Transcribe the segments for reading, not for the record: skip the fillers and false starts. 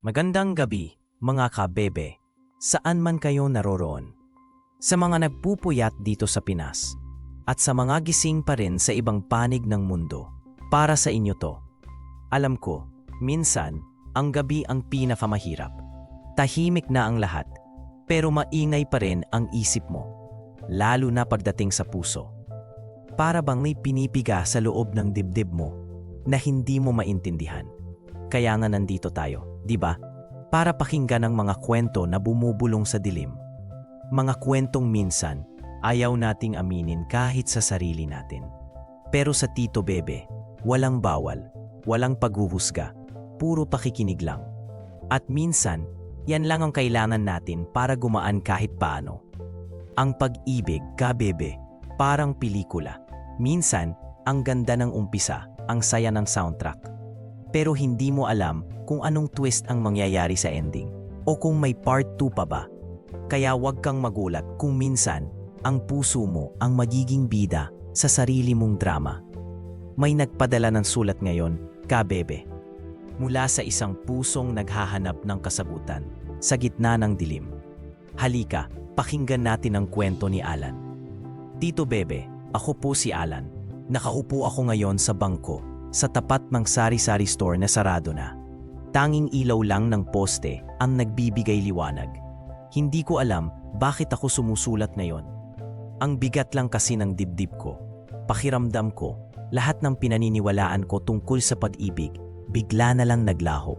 Magandang gabi, mga kabebe, saan man kayo naroroon. Sa mga nagpupuyat dito sa Pinas, at sa mga gising pa rin sa ibang panig ng mundo, para sa inyo to. Alam ko, minsan, ang gabi ang pinakamahirap. Tahimik na ang lahat, pero maingay pa rin ang isip mo, lalo na pagdating sa puso. Para bang may pinipiga sa loob ng dibdib mo na hindi mo maintindihan. Kaya nga nandito tayo, di ba? Para pakinggan ang mga kwento na bumubulong sa dilim. Mga kwentong minsan, ayaw nating aminin kahit sa sarili natin. Pero sa Tito Bebe, walang bawal, walang paghuhusga, puro pakikinig lang. At minsan, yan lang ang kailangan natin para gumaan kahit paano. Ang pag-ibig, kabebe, parang pelikula. Minsan, ang ganda ng umpisa, ang saya ng soundtrack. Pero hindi mo alam kung anong twist ang mangyayari sa ending o kung may part 2 pa ba. Kaya huwag kang magulat kung minsan ang puso mo ang magiging bida sa sarili mong drama. May nagpadala ng sulat ngayon, kabebe. Mula sa isang pusong naghahanap ng kasagutan sa gitna ng dilim. Halika, pakinggan natin ang kwento ni Alan. Tito Bebe, ako po si Alan. Nakaupo ako ngayon sa bangko sa tapat ng sari-sari store na sarado na. Tanging ilaw lang ng poste ang nagbibigay liwanag. Hindi ko alam bakit ako sumusulat ngayon. Ang bigat lang kasi ng dibdib ko. Pakiramdam ko, lahat ng pinaniniwalaan ko tungkol sa pag-ibig, bigla na lang naglaho.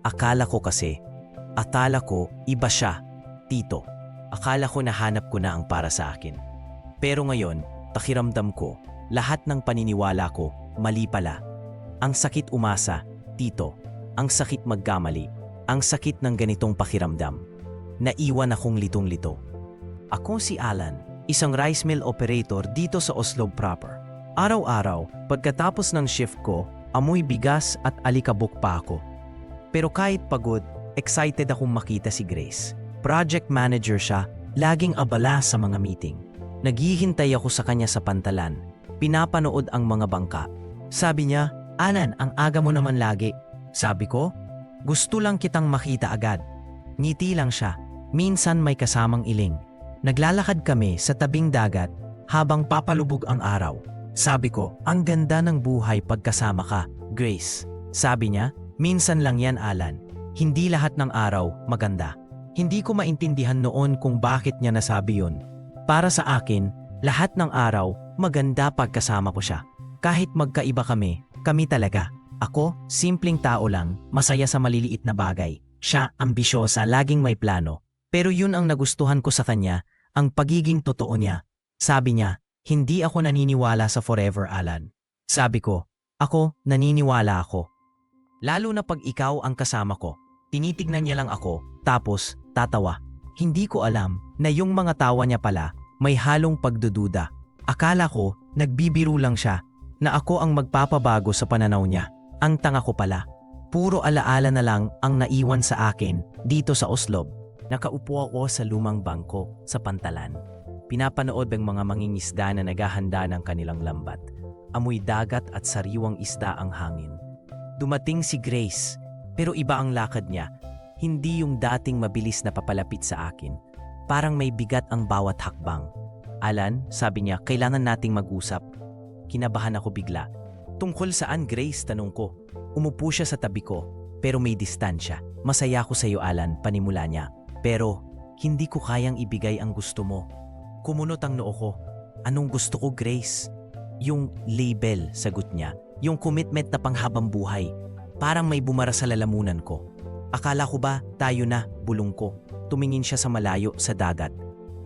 Akala ko iba siya, Tito. Akala ko nahanap ko na ang para sa akin. Pero ngayon, pakiramdam ko, lahat ng paniniwala ko, mali pala. Ang sakit umasa, Tito. Ang sakit magkamali. Ang sakit ng ganitong pakiramdam. Naiwan akong litong-lito. Ako si Alan, isang rice mill operator dito sa Oslo proper. Araw-araw, pagkatapos ng shift ko, amoy bigas at alikabok pa ako. Pero kahit pagod, excited akong makita si Grace. Project manager siya, laging abala sa mga meeting. Naghihintay ako sa kanya sa pantalan. Pinapanood ang mga bangka. Sabi niya, Alan, ang aga mo naman lagi. Sabi ko, gusto lang kitang makita agad. Ngiti lang siya. Minsan may kasamang iling. Naglalakad kami sa tabing dagat habang papalubog ang araw. Sabi ko, ang ganda ng buhay pagkasama ka, Grace. Sabi niya, minsan lang yan, Alan. Hindi lahat ng araw maganda. Hindi ko maintindihan noon kung bakit niya nasabi yun. Para sa akin, lahat ng araw maganda pagkasama ko siya. Kahit magkaiba kami talaga. Ako, simpleng tao lang, masaya sa maliliit na bagay. Siya, ambisyosa, laging may plano. Pero yun ang nagustuhan ko sa kanya, ang pagiging totoo niya. Sabi niya, hindi ako naniniwala sa forever, Alan. Sabi ko, ako, naniniwala ako. Lalo na pag ikaw ang kasama ko. Tinitignan niya lang ako, tapos tatawa. Hindi ko alam na yung mga tawa niya pala may halong pagdududa. Akala ko, nagbibiro lang siya, na ako ang magpapabago sa pananaw niya. Ang tanga ko pala. Puro alaala na lang ang naiwan sa akin dito sa Oslo. Nakaupo ako sa lumang bangko sa pantalan. Pinapanood ang mga mangingisda na naghahanda ng kanilang lambat. Amoy dagat at sariwang isda ang hangin. Dumating si Grace, pero iba ang lakad niya. Hindi yung dating mabilis na papalapit sa akin. Parang may bigat ang bawat hakbang. Alan, sabi niya, kailangan nating mag-usap. Kinabahan ako bigla. Tungkol saan, Grace? Tanong ko. Umupo siya sa tabi ko, pero may distansya. Masaya ko sa iyo, Alan, panimula niya. Pero, hindi ko kayang ibigay ang gusto mo. Kumunot ang noo ko. Anong gusto ko, Grace? Yung label, sagot niya. Yung commitment na panghabang buhay. Parang may bumara sa lalamunan ko. Akala ko ba, tayo na, bulong ko. Tumingin siya sa malayo, sa dagat.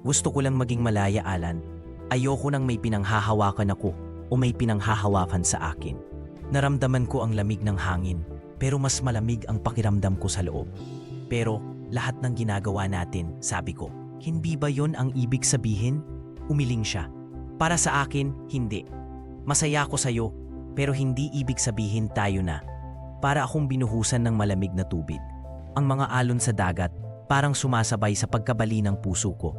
Gusto ko lang maging malaya, Alan. Ayoko nang may pinanghahawakan ako o may pinanghahawakan sa akin. Naramdaman ko ang lamig ng hangin, pero mas malamig ang pakiramdam ko sa loob. Pero lahat ng ginagawa natin, sabi ko, hindi ba yon ang ibig sabihin? Umiling siya. Para sa akin, hindi. Masaya ako sa'yo, pero hindi ibig sabihin tayo na. Para akong binuhusan ng malamig na tubig. Ang mga alon sa dagat, parang sumasabay sa pagkabali ng puso ko.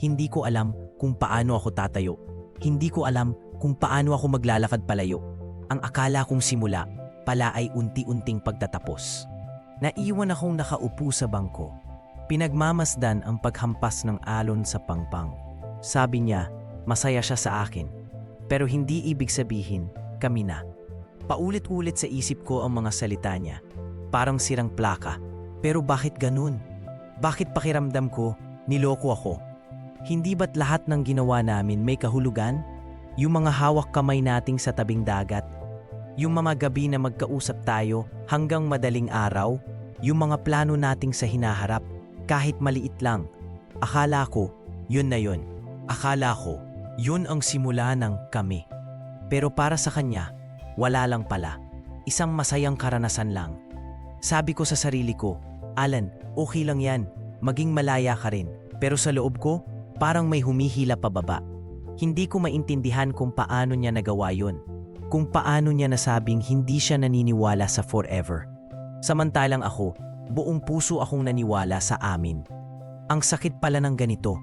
Hindi ko alam kung paano ako tatayo. Hindi ko alam kung paano ako maglalakad palayo. Ang akala kong simula pala ay unti-unting pagtatapos. Naiwan akong nakaupo sa bangko. Pinagmamasdan ang paghampas ng alon sa pangpang. Sabi niya, masaya siya sa akin. Pero hindi ibig sabihin, kami na. Paulit-ulit sa isip ko ang mga salita niya. Parang sirang plaka. Pero bakit ganun? Bakit pakiramdam ko, niloko ako? Hindi ba't lahat ng ginawa namin may kahulugan? Yung mga hawak kamay nating sa tabing dagat, yung mga gabi na magkausap tayo hanggang madaling araw, yung mga plano nating sa hinaharap, kahit maliit lang. Akala ko, yun na yun. Akala ko, yun ang simula ng kami. Pero para sa kanya, wala lang pala. Isang masayang karanasan lang. Sabi ko sa sarili ko, Alan, okay lang yan. Maging malaya ka rin. Pero sa loob ko, parang may humihila pababa. Hindi ko maintindihan kung paano niya nagawa yun. Kung paano niya nasabing hindi siya naniniwala sa forever. Samantalang ako, buong puso akong naniwala sa amin. Ang sakit pala ng ganito.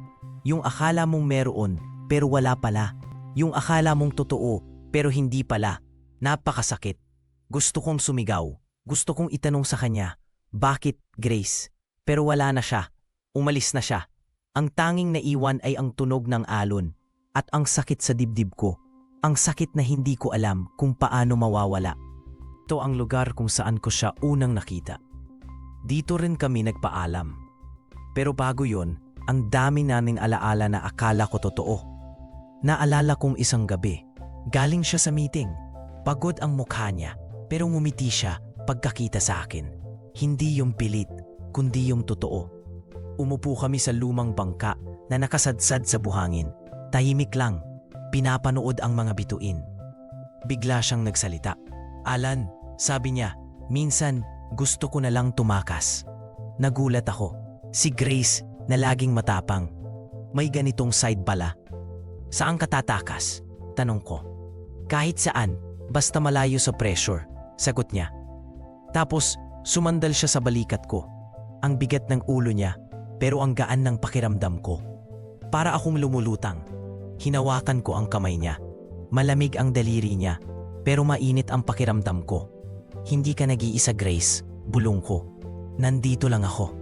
Yung akala mong meron, pero wala pala. Yung akala mong totoo, pero hindi pala. Napakasakit. Gusto kong sumigaw. Gusto kong itanong sa kanya, bakit, Grace? Pero wala na siya. Umalis na siya. Ang tanging naiwan ay ang tunog ng alon. At ang sakit sa dibdib ko. Ang sakit na hindi ko alam kung paano mawawala. Ito ang lugar kung saan ko siya unang nakita. Dito rin kami nagpaalam. Pero bago yon, ang dami naming alaala na akala ko totoo. Naalala kong isang gabi, galing siya sa meeting. Pagod ang mukha niya, pero ngumiti siya pagkakita sa akin. Hindi yung pilit, kundi yung totoo. Umupo kami sa lumang bangka na nakasadsad sa buhangin. Tahimik lang, pinapanood ang mga bituin. Bigla siyang nagsalita. Alan, sabi niya, minsan gusto ko na lang tumakas. Nagulat ako. Si Grace na laging matapang. May ganitong side pala. Saan ka tatakas? Tanong ko. Kahit saan, basta malayo sa pressure, sagot niya. Tapos sumandal siya sa balikat ko. Ang bigat ng ulo niya, pero ang gaan ng pakiramdam ko. Para akong lumulutang. Hinawakan ko ang kamay niya. Malamig ang daliri niya, pero mainit ang pakiramdam ko. Hindi ka nag-iisa, Grace, bulong ko. Nandito lang ako.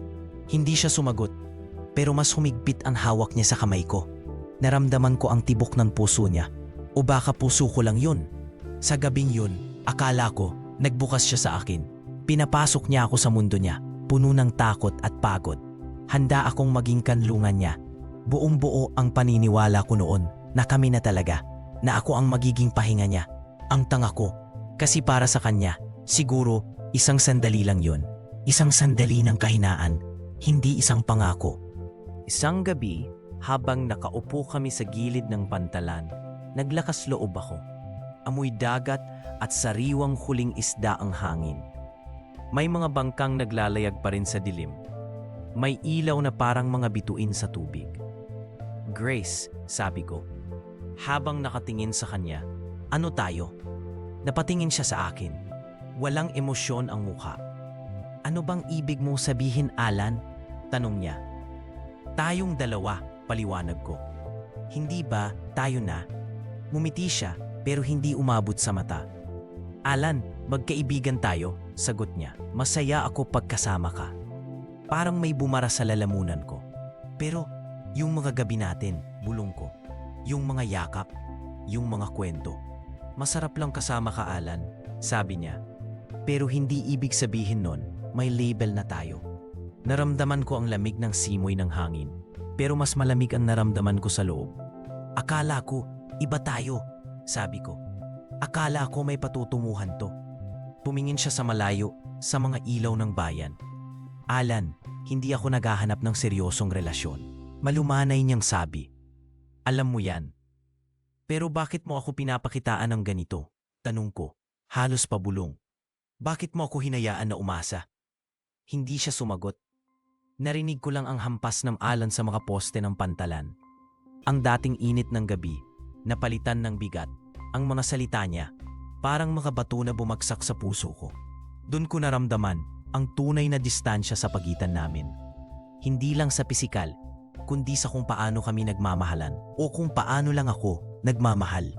Hindi siya sumagot, pero mas humigpit ang hawak niya sa kamay ko. Naramdaman ko ang tibok ng puso niya. O baka puso ko lang yun. Sa gabing yun, akala ko, nagbukas siya sa akin. Pinapasok niya ako sa mundo niya, puno ng takot at pagod. Handa akong maging kanlungan niya. Buong-buo ang paniniwala ko noon na kami na talaga, na ako ang magiging pahinga niya. Ang tanga ko, kasi para sa kanya, siguro isang sandali lang yun. Isang sandali ng kahinaan, hindi isang pangako. Isang gabi, habang nakaupo kami sa gilid ng pantalan, naglakas loob ako. Amoy dagat at sariwang huling isda ang hangin. May mga bangkang naglalayag pa rin sa dilim. May ilaw na parang mga bituin sa tubig. Grace, sabi ko. Habang nakatingin sa kanya, ano tayo? Napatingin siya sa akin. Walang emosyon ang mukha. Ano bang ibig mong sabihin, Alan? Tanong niya. Tayong dalawa, paliwanag ko. Hindi ba tayo na? Ngumiti siya pero hindi umabot sa mata. Alan, magkaibigan tayo, sagot niya. Masaya ako pagkasama ka. Parang may bumara sa lalamunan ko. Pero yung mga gabi natin, bulong ko. Yung mga yakap, yung mga kwento. Masarap lang kasama ka, Alan, sabi niya. Pero hindi ibig sabihin nun, may label na tayo. Naramdaman ko ang lamig ng simoy ng hangin. Pero mas malamig ang naramdaman ko sa loob. Akala ko, iba tayo, sabi ko. Akala ko may patutunguhan to. Tumingin siya sa malayo, sa mga ilaw ng bayan. Alan, hindi ako naghahanap ng seryosong relasyon. Malumanay niyang sabi. Alam mo yan. Pero bakit mo ako pinapakitaan ng ganito? Tanong ko, halos pabulong. Bakit mo ako hinayaan na umasa? Hindi siya sumagot. Narinig ko lang ang hampas ng alon sa mga poste ng pantalan. Ang dating init ng gabi, napalitan ng bigat. Ang mga salita niya, parang mga bato na bumagsak sa puso ko. Doon ko naramdaman ang tunay na distansya sa pagitan namin. Hindi lang sa pisikal, kundi sa kung paano kami nagmamahalan o kung paano lang ako nagmamahal.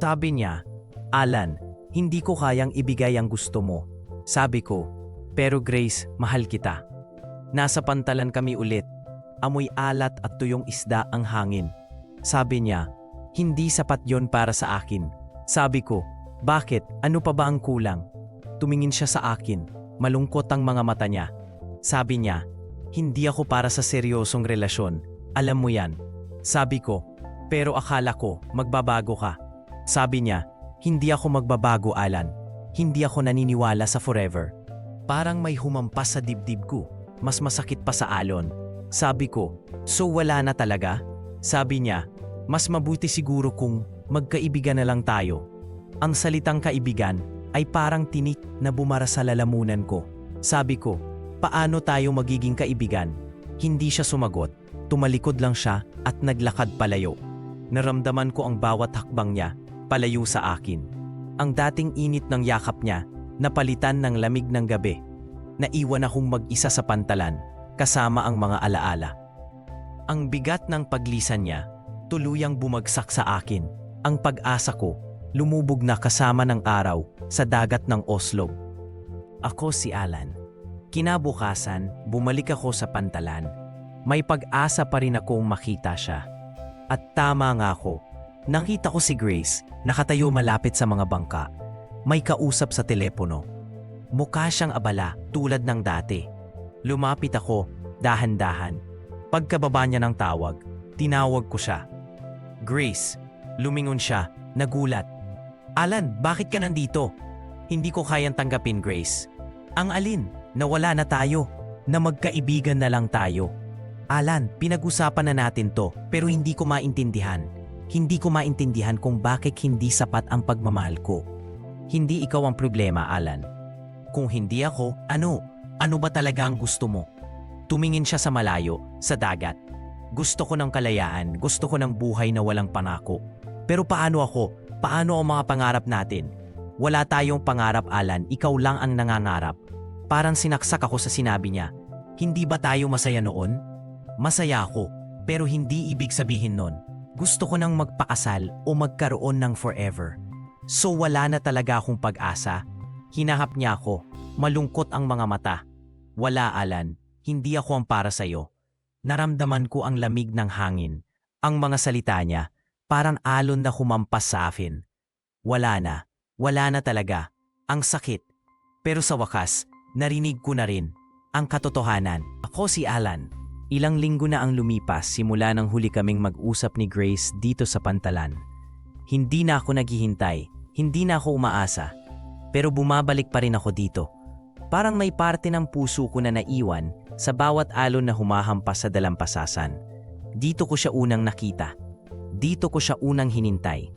Sabi niya, Alan, hindi ko kayang ibigay ang gusto mo. Sabi ko, Pero Grace, mahal kita. Nasa pantalan kami ulit. Amoy alat at tuyong isda ang hangin. Sabi niya, hindi sapat yon para sa akin. Sabi ko, bakit? Ano pa ba ang kulang? Tumingin siya sa akin. Malungkot ang mga mata niya. Sabi niya, hindi ako para sa seryosong relasyon. Alam mo yan. Sabi ko, pero akala ko magbabago ka. Sabi niya, hindi ako magbabago, Alan. Hindi ako naniniwala sa forever. Parang may humampas sa dibdib ko. Mas masakit pa sa alon. Sabi ko, so wala na talaga? Sabi niya, mas mabuti siguro kung magkaibigan na lang tayo. Ang salitang kaibigan ay parang tinik na bumara sa lalamunan ko. Sabi ko, paano tayo magiging kaibigan? Hindi siya sumagot. Tumalikod lang siya at naglakad palayo. Naramdaman ko ang bawat hakbang niya palayo sa akin. Ang dating init ng yakap niya napalitan ng lamig ng gabi. Naiwan akong mag-isa sa pantalan kasama ang mga alaala. Ang bigat ng paglisan niya tuluyang bumagsak sa akin. Ang pag-asa ko lumubog na kasama ng araw sa dagat ng Oslo. Ako si Alan. Kinabukasan, bumalik ako sa pantalan. May pag-asa pa rin akong makita siya. At tama nga ako. Nakita ko si Grace, nakatayo malapit sa mga bangka. May kausap sa telepono. Mukha siyang abala tulad ng dati. Lumapit ako, dahan-dahan. Pagkababa niya ng tawag, tinawag ko siya. Grace, lumingon siya, nagulat. Alan, bakit ka nandito? Hindi ko kayang tanggapin, Grace. Ang alin, nawala na tayo, na magkaibigan na lang tayo. Alan, pinag-usapan na natin to, pero hindi ko maintindihan. Hindi ko maintindihan kung bakit hindi sapat ang pagmamahal ko. Hindi ikaw ang problema, Alan. Kung hindi ako, ano? Ano ba talaga ang gusto mo? Tumingin siya sa malayo, sa dagat. Gusto ko ng kalayaan, gusto ko ng buhay na walang pangako. Pero paano ako? Paano ang mga pangarap natin? Wala tayong pangarap, Alan, ikaw lang ang nangangarap. Parang sinaksak ako sa sinabi niya. Hindi ba tayo masaya noon? Masaya ako, pero hindi ibig sabihin nun. Gusto ko nang magpakasal o magkaroon ng forever. So wala na talaga akong pag-asa. Hinahap niya ako, malungkot ang mga mata. Wala, Alan, hindi ako ang para sa'yo. Naramdaman ko ang lamig ng hangin. Ang mga salita niya, parang alon na humampas sa akin. Wala na talaga. Ang sakit. Pero sa wakas, narinig ko na rin ang katotohanan. Ako si Alan. Ilang linggo na ang lumipas simula nang huli kaming mag-usap ni Grace dito sa pantalan. Hindi na ako naghihintay, hindi na ako umaasa. Pero bumabalik pa rin ako dito. Parang may parte ng puso ko na naiwan sa bawat alon na humahampas sa dalampasasan. Dito ko siya unang nakita. Dito ko siya unang hinintay.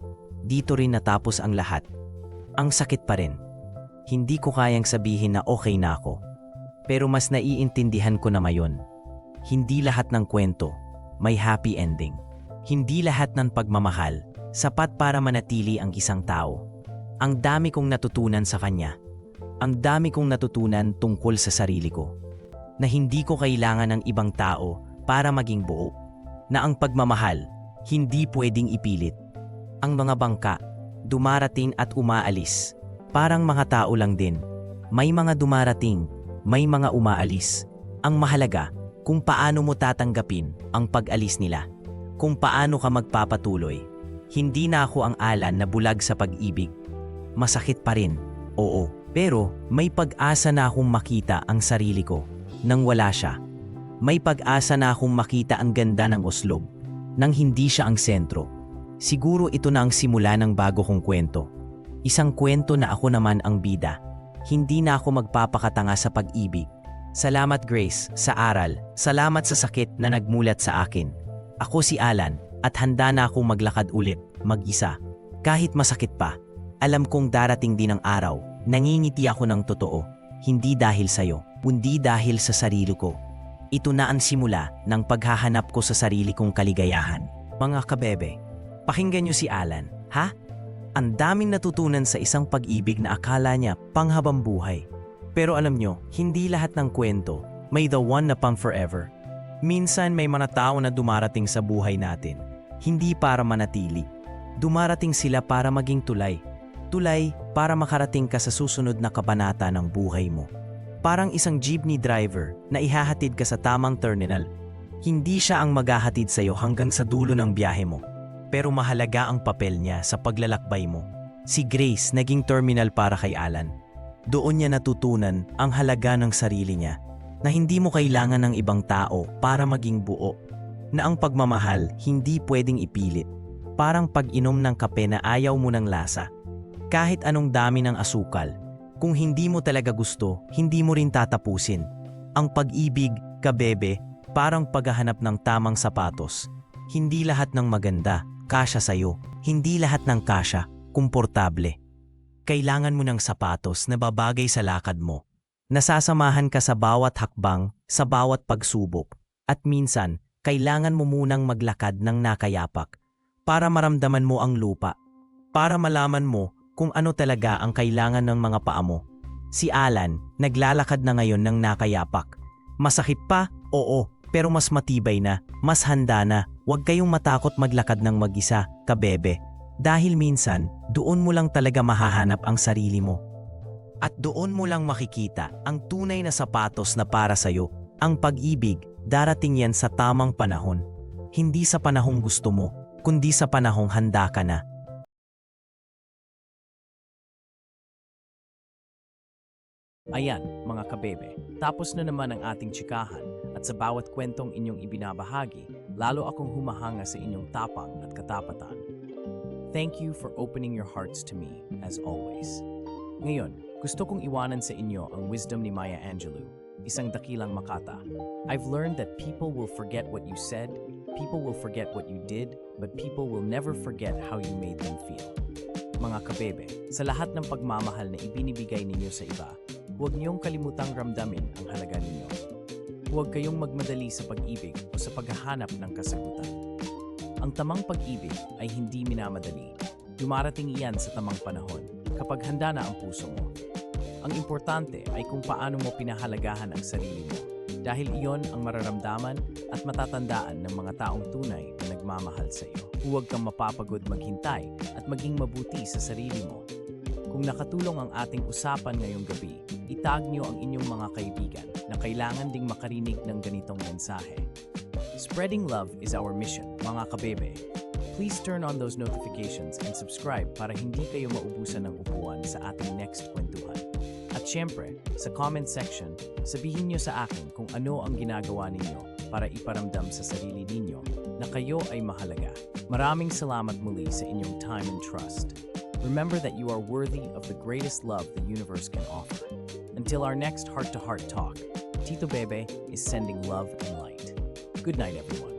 Dito rin natapos ang lahat. Ang sakit pa rin. Hindi ko kayang sabihin na okay na ako. Pero mas naiintindihan ko na mayon. Hindi lahat ng kwento may happy ending. Hindi lahat ng pagmamahal sapat para manatili ang isang tao. Ang dami kong natutunan sa kanya. Ang dami kong natutunan tungkol sa sarili ko. Na hindi ko kailangan ng ibang tao para maging buo. Na ang pagmamahal hindi pwedeng ipilit. Ang mga bangka dumarating at umaalis. Parang mga tao lang din. May mga dumarating, may mga umaalis. Ang mahalaga, kung paano mo tatanggapin ang pag-alis nila. Kung paano ka magpapatuloy. Hindi na ako ang Alan na bulag sa pag-ibig. Masakit pa rin, oo. Pero may pag-asa na akong makita ang sarili ko nang wala siya. May pag-asa na akong makita ang ganda ng Oslo nang hindi siya ang sentro. Siguro ito na ang simula ng bago kong kwento. Isang kwento na ako naman ang bida. Hindi na ako magpapakatanga sa pag-ibig. Salamat, Grace, sa aral. Salamat sa sakit na nagmulat sa akin. Ako si Alan at handa na akong maglakad ulit, mag-isa. Kahit masakit pa, alam kong darating din ang araw. Nangingiti ako ng totoo. Hindi dahil sa'yo, kundi dahil sa sarili ko. Ito na ang simula ng paghahanap ko sa sarili kong kaligayahan. Mga kabebe, pakinggan niyo si Alan, ha? Ang daming natutunan sa isang pag-ibig na akala niya panghabang buhay. Pero alam nyo, hindi lahat ng kwento may the one na pang forever. Minsan may mga tao na dumarating sa buhay natin, hindi para manatili. Dumarating sila para maging tulay. Tulay para makarating ka sa susunod na kabanata ng buhay mo. Parang isang jeepney driver na ihahatid ka sa tamang terminal. Hindi siya ang maghahatid sa'yo hanggang sa dulo ng biyahe mo. Pero mahalaga ang papel niya sa paglalakbay mo. Si Grace naging terminal para kay Alan. Doon niya natutunan ang halaga ng sarili niya, na hindi mo kailangan ng ibang tao para maging buo. Na ang pagmamahal hindi pwedeng ipilit. Parang pag-inom ng kape na ayaw mo ng lasa. Kahit anong dami ng asukal, kung hindi mo talaga gusto, hindi mo rin tatapusin. Ang pag-ibig, kabebe, parang paghahanap ng tamang sapatos. Hindi lahat ng maganda, kasya sa'yo. Hindi lahat ng kasya, komportable. Kailangan mo ng sapatos na babagay sa lakad mo. Nasasamahan ka sa bawat hakbang, sa bawat pagsubok. At minsan, kailangan mo munang maglakad ng nakayapak para maramdaman mo ang lupa. Para malaman mo kung ano talaga ang kailangan ng mga paa mo. Si Alan, naglalakad na ngayon ng nakayapak. Masakit pa? Oo, pero mas matibay na, mas handa na. Huwag kayong matakot maglakad ng mag-isa, kabebe. Dahil minsan, doon mo lang talaga mahahanap ang sarili mo. At doon mo lang makikita ang tunay na sapatos na para sa'yo. Ang pag-ibig, darating yan sa tamang panahon. Hindi sa panahong gusto mo, kundi sa panahong handa ka na. Ayan, mga kabebe, tapos na naman ang ating tsikahan at sa bawat kwentong inyong ibinabahagi, lalo akong humahanga sa inyong tapang at katapatan. Thank you for opening your hearts to me, as always. Ngayon, gusto kong iwanan sa inyo ang wisdom ni Maya Angelou, isang dakilang makata. I've learned that people will forget what you said, people will forget what you did, but people will never forget how you made them feel. Mga kabebe, sa lahat ng pagmamahal na ibinibigay ninyo sa iba, huwag niyong kalimutang ramdamin ang halaga ninyo. Huwag kayong magmadali sa pag-ibig o sa paghahanap ng kasagutan. Ang tamang pag-ibig ay hindi minamadali. Dumarating iyan sa tamang panahon kapag handa na ang puso mo. Ang importante ay kung paano mo pinahalagahan ang sarili mo dahil iyon ang mararamdaman at matatandaan ng mga taong tunay na nagmamahal sa iyo. Huwag kang mapapagod maghintay at maging mabuti sa sarili mo. Kung nakatulong ang ating usapan ngayong gabi, itag niyo ang inyong mga kaibigan na kailangan ding makarinig ng ganitong mensahe. Spreading love is our mission, mga kabebe. Please turn on those notifications and subscribe para hindi kayo maubusan ng upuan sa ating next kwentuhan. At syempre, sa comment section, sabihin niyo sa akin kung ano ang ginagawa ninyo para iparamdam sa sarili ninyo na kayo ay mahalaga. Maraming salamat muli sa inyong time and trust. Remember that you are worthy of the greatest love the universe can offer. Until our next heart-to-heart talk, Tito Bebe is sending love and light. Good night, everyone.